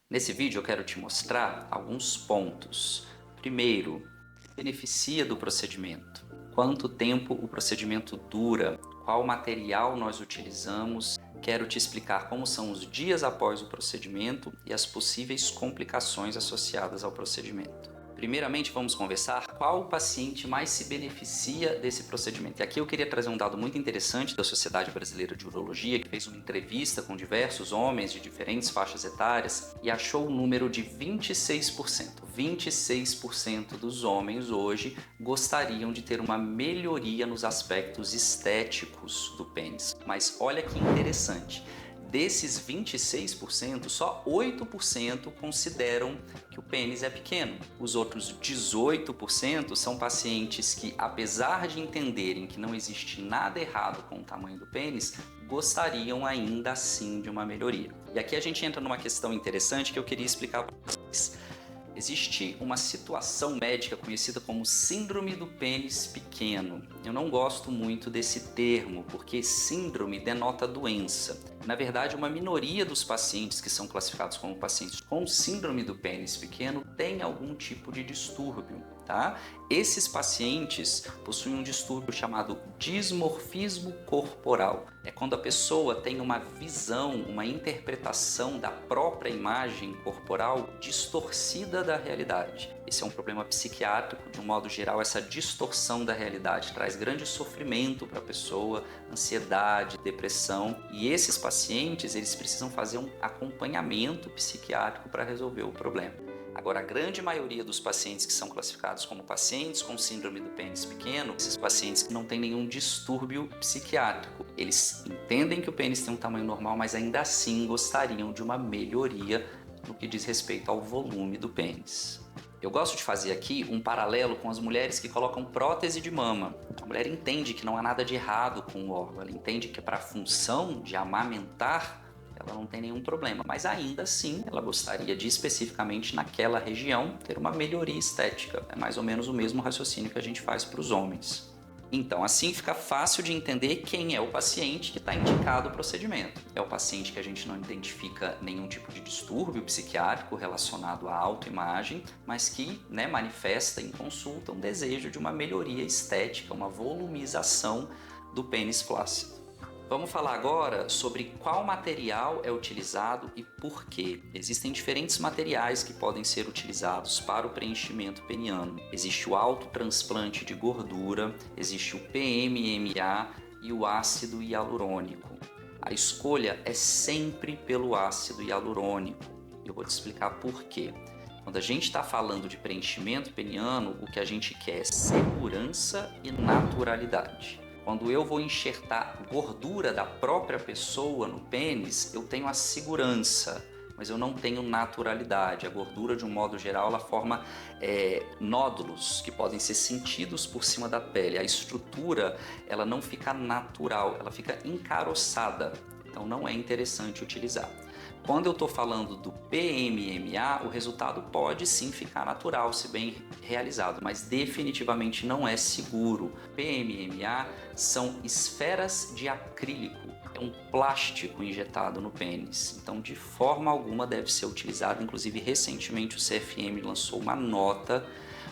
Nesse vídeo eu quero te mostrar alguns pontos. Primeiro, beneficia do procedimento. Quanto tempo o procedimento dura? Qual material nós utilizamos? Quero te explicar como são os dias após o procedimento e as possíveis complicações associadas ao procedimento. Primeiramente, vamos conversar qual o paciente mais se beneficia desse procedimento. E aqui eu queria trazer um dado muito interessante da Sociedade Brasileira de Urologia, que fez uma entrevista com diversos homens de diferentes faixas etárias e achou o número de 26%. 26% dos homens hoje gostariam de ter uma melhoria nos aspectos estéticos do pênis. Mas olha que interessante. Desses 26%, só 8% consideram que o pênis é pequeno. Os outros 18% são pacientes que, apesar de entenderem que não existe nada errado com o tamanho do pênis, gostariam ainda assim de uma melhoria. E aqui a gente entra numa questão interessante que eu queria explicar para vocês. Existe uma situação médica conhecida como síndrome do pênis pequeno. Eu não gosto muito desse termo, porque síndrome denota doença. Na verdade, uma minoria dos pacientes que são classificados como pacientes com síndrome do pênis pequeno tem algum tipo de distúrbio, tá? Esses pacientes possuem um distúrbio chamado dismorfismo corporal. É quando a pessoa tem uma visão, uma interpretação da própria imagem corporal distorcida da realidade. Esse é um problema psiquiátrico, de um modo geral, essa distorção da realidade traz grande sofrimento para a pessoa, ansiedade, depressão, e esses pacientes, eles precisam fazer um acompanhamento psiquiátrico para resolver o problema. Agora, a grande maioria dos pacientes que são classificados como pacientes com síndrome do pênis pequeno, esses pacientes que não têm nenhum distúrbio psiquiátrico, eles entendem que o pênis tem um tamanho normal, mas ainda assim gostariam de uma melhoria no que diz respeito ao volume do pênis. Eu gosto de fazer aqui um paralelo com as mulheres que colocam prótese de mama. A mulher entende que não há nada de errado com o órgão, ela entende que para a função de amamentar, ela não tem nenhum problema, mas ainda assim ela gostaria de especificamente naquela região ter uma melhoria estética. É mais ou menos o mesmo raciocínio que a gente faz para os homens. Então, assim fica fácil de entender quem é o paciente que está indicado o procedimento. É o paciente que a gente não identifica nenhum tipo de distúrbio psiquiátrico relacionado à autoimagem, mas que manifesta em consulta um desejo de uma melhoria estética, uma volumização do pênis flácido. Vamos falar agora sobre qual material é utilizado e por quê. Existem diferentes materiais que podem ser utilizados para o preenchimento peniano. Existe o autotransplante de gordura, existe o PMMA e o ácido hialurônico. A escolha é sempre pelo ácido hialurônico. Eu vou te explicar por quê. Quando a gente está falando de preenchimento peniano, o que a gente quer é segurança e naturalidade. Quando eu vou enxertar gordura da própria pessoa no pênis, eu tenho a segurança, mas eu não tenho naturalidade. A gordura, de um modo geral, ela forma nódulos que podem ser sentidos por cima da pele. A estrutura, ela não fica natural, ela fica encaroçada. Então não é interessante utilizar. Quando eu estou falando do PMMA, o resultado pode sim ficar natural, se bem realizado, mas definitivamente não é seguro. PMMA são esferas de acrílico, é um plástico injetado no pênis, então de forma alguma deve ser utilizado. Inclusive, recentemente o CFM lançou uma nota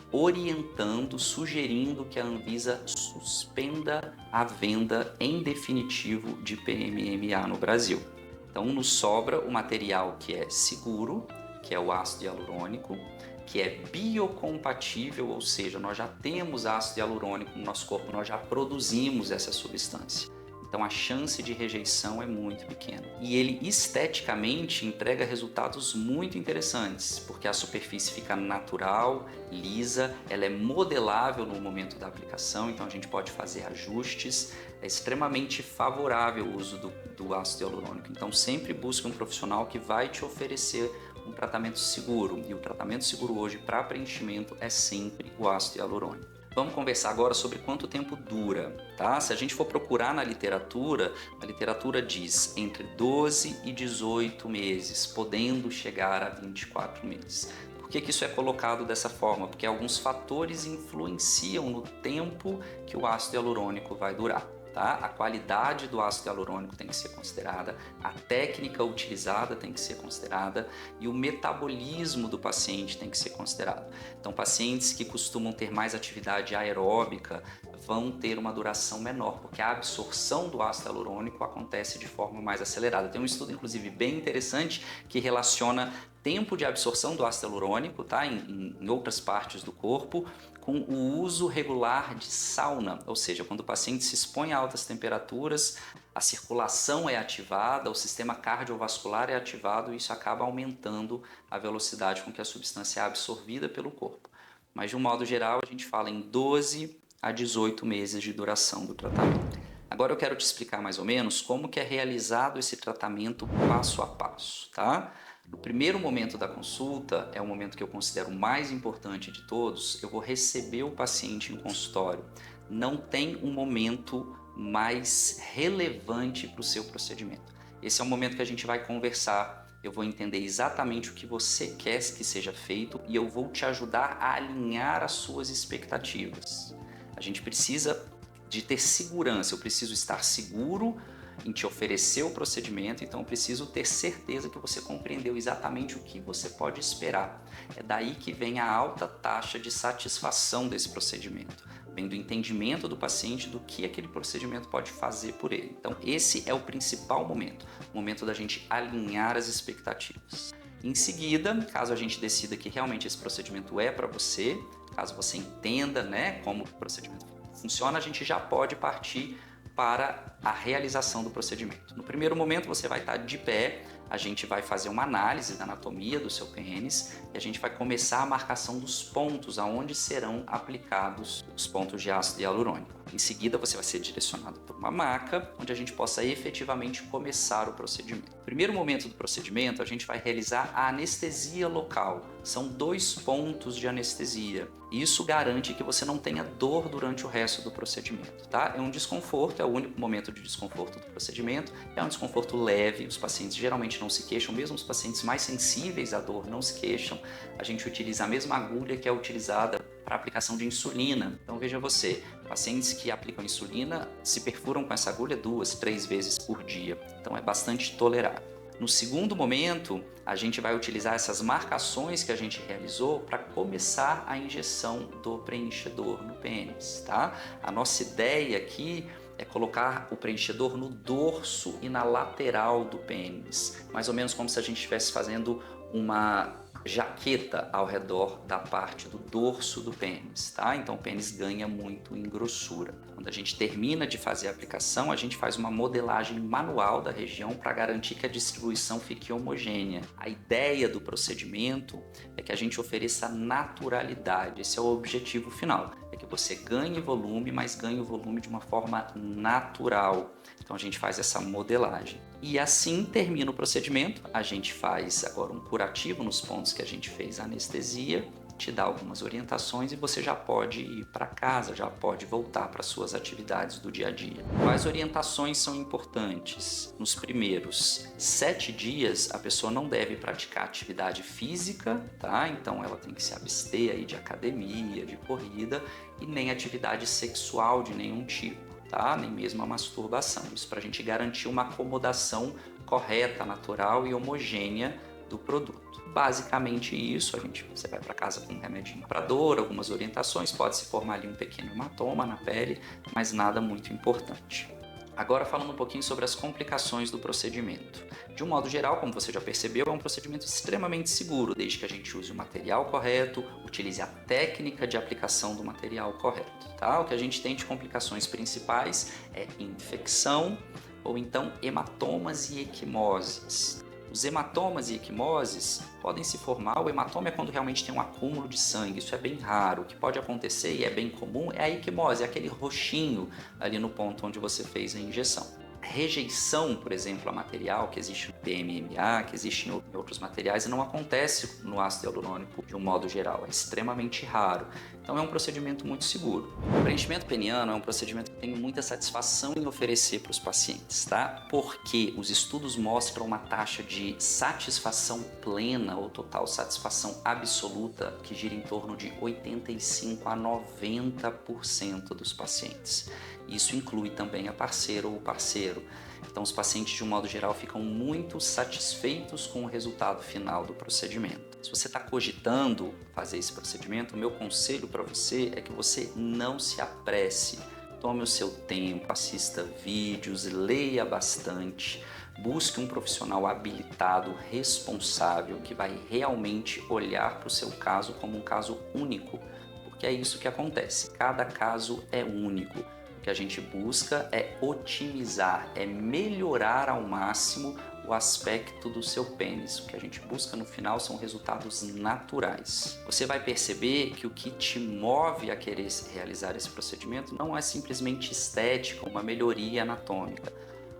orientando, sugerindo que a Anvisa suspenda a venda em definitivo de PMMA no Brasil. Então nos sobra o material que é seguro, que é o ácido hialurônico, que é biocompatível, ou seja, nós já temos ácido hialurônico no nosso corpo, nós já produzimos essa substância. Então a chance de rejeição é muito pequena. E ele esteticamente entrega resultados muito interessantes, porque a superfície fica natural, lisa, ela é modelável no momento da aplicação, então a gente pode fazer ajustes. É extremamente favorável o uso do ácido hialurônico. Então sempre busque um profissional que vai te oferecer um tratamento seguro. E o tratamento seguro hoje para preenchimento é sempre o ácido hialurônico. Vamos conversar agora sobre quanto tempo dura, tá? Se a gente for procurar na literatura, a literatura diz entre 12 e 18 meses, podendo chegar a 24 meses. Por que isso é colocado dessa forma? Porque alguns fatores influenciam no tempo que o ácido hialurônico vai durar. tá? A qualidade do ácido hialurônico tem que ser considerada, a técnica utilizada tem que ser considerada e o metabolismo do paciente tem que ser considerado. Então, pacientes que costumam ter mais atividade aeróbica vão ter uma duração menor, porque a absorção do ácido hialurônico acontece de forma mais acelerada. Tem um estudo, inclusive, bem interessante que relaciona tempo de absorção do ácido hialurônico, tá? em outras partes do corpo, com o uso regular de sauna, ou seja, quando o paciente se expõe a altas temperaturas, a circulação é ativada, o sistema cardiovascular é ativado e isso acaba aumentando a velocidade com que a substância é absorvida pelo corpo. Mas, de um modo geral, a gente fala em 12 a 18 meses de duração do tratamento. Agora eu quero te explicar mais ou menos como que é realizado esse tratamento passo a passo, tá? No primeiro momento da consulta, é o momento que eu considero o mais importante de todos, eu vou receber o paciente no consultório. Não tem um momento mais relevante para o seu procedimento. Esse é o momento que a gente vai conversar, eu vou entender exatamente o que você quer que seja feito e eu vou te ajudar a alinhar as suas expectativas. A gente precisa de ter segurança, eu preciso estar seguro em te oferecer o procedimento, então eu preciso ter certeza que você compreendeu exatamente o que você pode esperar. É daí que vem a alta taxa de satisfação desse procedimento, vem do entendimento do paciente do que aquele procedimento pode fazer por ele. Então esse é o principal momento, o momento da gente alinhar as expectativas. Em seguida, caso a gente decida que realmente esse procedimento é para você, caso você entenda, como o procedimento funciona, a gente já pode partir para a realização do procedimento. No primeiro momento você vai estar de pé, a gente vai fazer uma análise da anatomia do seu pênis e a gente vai começar a marcação dos pontos aonde serão aplicados os pontos de ácido hialurônico. Em seguida você vai ser direcionado por uma maca, onde a gente possa efetivamente começar o procedimento. No primeiro momento do procedimento a gente vai realizar a anestesia local. São 2 pontos de anestesia. Isso garante que você não tenha dor durante o resto do procedimento, tá? É um desconforto, é o único momento de desconforto do procedimento, é um desconforto leve, os pacientes geralmente não se queixam, mesmo os pacientes mais sensíveis à dor não se queixam. A gente utiliza a mesma agulha que é utilizada para aplicação de insulina. Então veja você, pacientes que aplicam insulina se perfuram com essa agulha 2, 3 vezes por dia, então é bastante tolerável. No segundo momento, a gente vai utilizar essas marcações que a gente realizou para começar a injeção do preenchedor no pênis, tá? A nossa ideia aqui é colocar o preenchedor no dorso e na lateral do pênis, mais ou menos como se a gente estivesse fazendo uma jaqueta ao redor da parte do dorso do pênis, tá? Então o pênis ganha muito em grossura. Quando a gente termina de fazer a aplicação, a gente faz uma modelagem manual da região para garantir que a distribuição fique homogênea. A ideia do procedimento é que a gente ofereça naturalidade, esse é o objetivo final, é que você ganhe volume, mas ganhe o volume de uma forma natural. Então a gente faz essa modelagem. E assim termina o procedimento, a gente faz agora um curativo nos pontos que a gente fez a anestesia, te dá algumas orientações e você já pode ir para casa, já pode voltar para suas atividades do dia a dia. Quais orientações são importantes? Nos primeiros 7 dias, a pessoa não deve praticar atividade física, tá? Então ela tem que se abster aí de academia, de corrida e nem atividade sexual de nenhum tipo, tá? Nem mesmo a masturbação. Isso para a gente garantir uma acomodação correta, natural e homogênea do produto. Basicamente isso, você vai para casa com um remedinho para dor, algumas orientações, pode se formar ali um pequeno hematoma na pele, mas nada muito importante. Agora falando um pouquinho sobre as complicações do procedimento. De um modo geral, como você já percebeu, é um procedimento extremamente seguro, desde que a gente use o material correto, utilize a técnica de aplicação do material correto, tá? O que a gente tem de complicações principais é infecção ou então hematomas e equimoses. Os hematomas e equimoses podem se formar, o hematoma é quando realmente tem um acúmulo de sangue, isso é bem raro. O que pode acontecer e é bem comum é a equimose, é aquele roxinho ali no ponto onde você fez a injeção. rejeição, por exemplo, a material que existe no PMMA, que existe em outros materiais, não acontece no ácido hialurônico de um modo geral, é extremamente raro. Então é um procedimento muito seguro. O preenchimento peniano é um procedimento que tenho muita satisfação em oferecer para os pacientes, tá? Porque os estudos mostram uma taxa de satisfação plena ou total satisfação absoluta que gira em torno de 85 a 90% dos pacientes. Isso inclui também a parceira ou o parceiro. Então, os pacientes, de um modo geral, ficam muito satisfeitos com o resultado final do procedimento. Se você está cogitando fazer esse procedimento, o meu conselho para você é que você não se apresse. Tome o seu tempo, assista vídeos, leia bastante, busque um profissional habilitado, responsável, que vai realmente olhar para o seu caso como um caso único, porque é isso que acontece, cada caso é único. O que a gente busca é otimizar, é melhorar ao máximo o aspecto do seu pênis. O que a gente busca no final são resultados naturais. Você vai perceber que o que te move a querer realizar esse procedimento não é simplesmente estética, uma melhoria anatômica.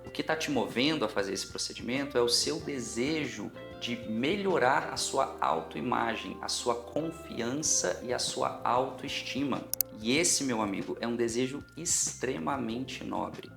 O que está te movendo a fazer esse procedimento é o seu desejo de melhorar a sua autoimagem, a sua confiança e a sua autoestima. E esse, meu amigo, é um desejo extremamente nobre.